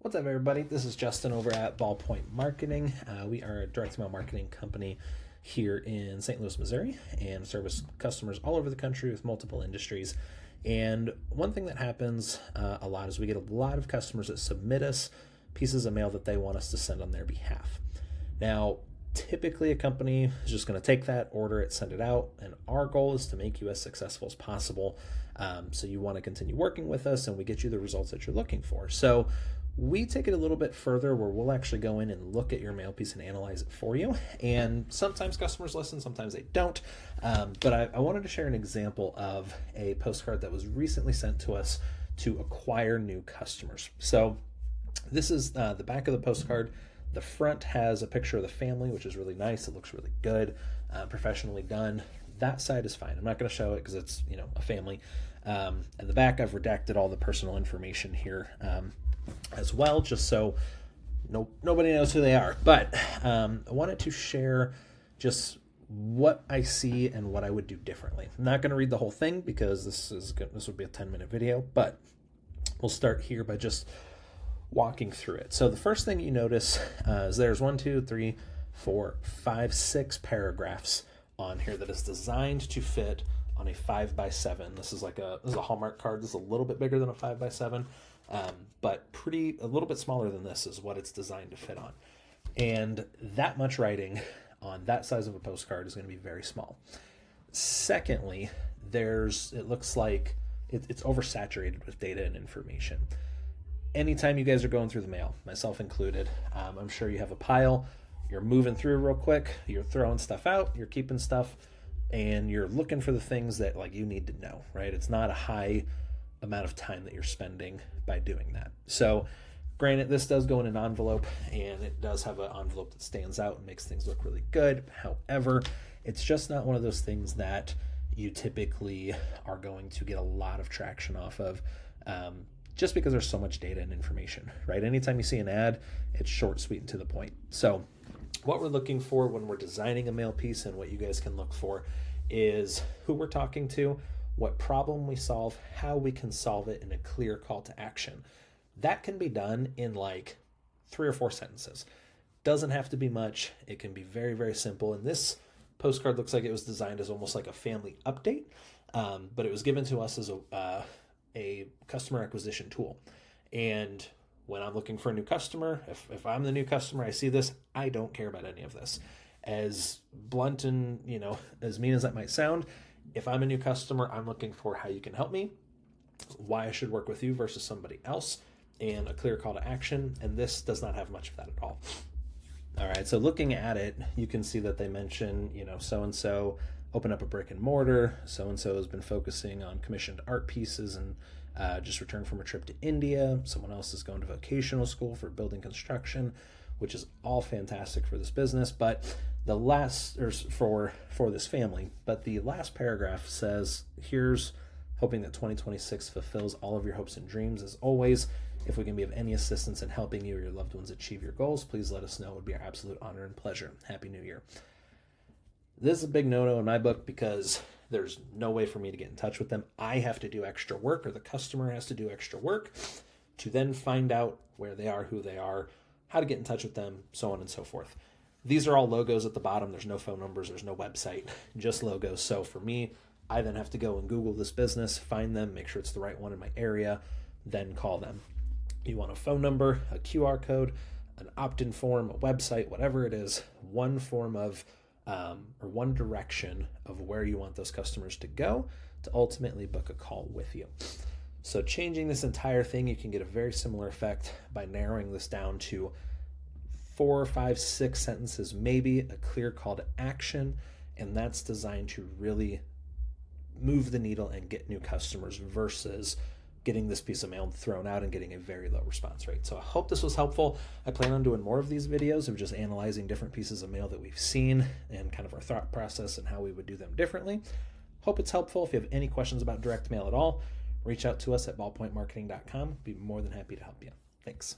What's up, everybody? This is Justin over at Ballpoint Marketing. We are a direct mail marketing company here in St. Louis, Missouri, and service customers all over the country with multiple industries. And one thing that happens a lot is we get a lot of customers that submit us pieces of mail that they want us to send on their behalf. Now, typically a company is just going to take that, order it, send it out, and our goal is to make you as successful as possible. So you want to continue working with us and we get you the results that you're looking for. So we take it a little bit further where we'll actually go in and look at your mail piece and analyze it for you. And sometimes customers listen, sometimes they don't. But I wanted to share an example of a postcard that was recently sent to us to acquire new customers. So this is the back of the postcard. The front has a picture of the family, which is really nice. It looks really good, professionally done. That side is fine. I'm not going to show it because it's, a family. And the back, I've redacted all the personal information here as well, just so nobody knows who they are. But I wanted to share just what I see and what I would do differently. I'm not going to read the whole thing because this would be a 10-minute video, but we'll start here by just walking through it. So the first thing you notice is there's 6 paragraphs on here that is designed to fit on a 5x7. This is a Hallmark card. This is a little bit bigger than a 5x7, but a little bit smaller than this is what it's designed to fit on. And that much writing on that size of a postcard is going to be very small. Secondly, it looks like it's oversaturated with data and information. Anytime you guys are going through the mail, myself included, I'm sure you have a pile, you're moving through real quick, you're throwing stuff out, you're keeping stuff, and you're looking for the things that you need to know, right? It's not a high amount of time that you're spending by doing that. So granted, this does go in an envelope, and it does have an envelope that stands out and makes things look really good. However, it's just not one of those things that you typically are going to get a lot of traction off of, just because there's so much data and information, right? Anytime you see an ad, it's short, sweet, and to the point. So what we're looking for when we're designing a mail piece and what you guys can look for is who we're talking to, what problem we solve, how we can solve it, in a clear call to action. That can be done in 3 or 4 sentences. Doesn't have to be much. It can be very, very simple. And this postcard looks like it was designed as almost like a family update, but it was given to us as a customer acquisition tool. And when I'm looking for a new customer, if I'm the new customer, I see this, I don't care about any of this. As blunt and, as mean as that might sound, if I'm a new customer, I'm looking for how you can help me, why I should work with you versus somebody else, and a clear call to action. And this does not have much of that at all. All right, so looking at it, you can see that they mention, so-and-so open up a brick and mortar. So-and-so has been focusing on commissioned art pieces and just returned from a trip to India. Someone else is going to vocational school for building construction, which is all fantastic for this business. But the last, or for this family, but the last paragraph says, here's hoping that 2026 fulfills all of your hopes and dreams. As always, if we can be of any assistance in helping you or your loved ones achieve your goals, please let us know. It would be our absolute honor and pleasure. Happy New Year. This is a big no-no in my book because there's no way for me to get in touch with them. I have to do extra work, or the customer has to do extra work to then find out where they are, who they are, how to get in touch with them, so on and so forth. These are all logos at the bottom. There's no phone numbers. There's no website, just logos. So for me, I then have to go and Google this business, find them, make sure it's the right one in my area, then call them. You want a phone number, a QR code, an opt-in form, a website, whatever it is, one form of or one direction of where you want those customers to go to ultimately book a call with you. So changing this entire thing, you can get a very similar effect by narrowing this down to 4, 5, 6 sentences, maybe a clear call to action, and that's designed to really move the needle and get new customers versus getting this piece of mail thrown out and getting a very low response rate. So I hope this was helpful. I plan on doing more of these videos of just analyzing different pieces of mail that we've seen and kind of our thought process and how we would do them differently. Hope it's helpful. If you have any questions about direct mail at all, reach out to us at ballpointmarketing.com. Be more than happy to help you. Thanks.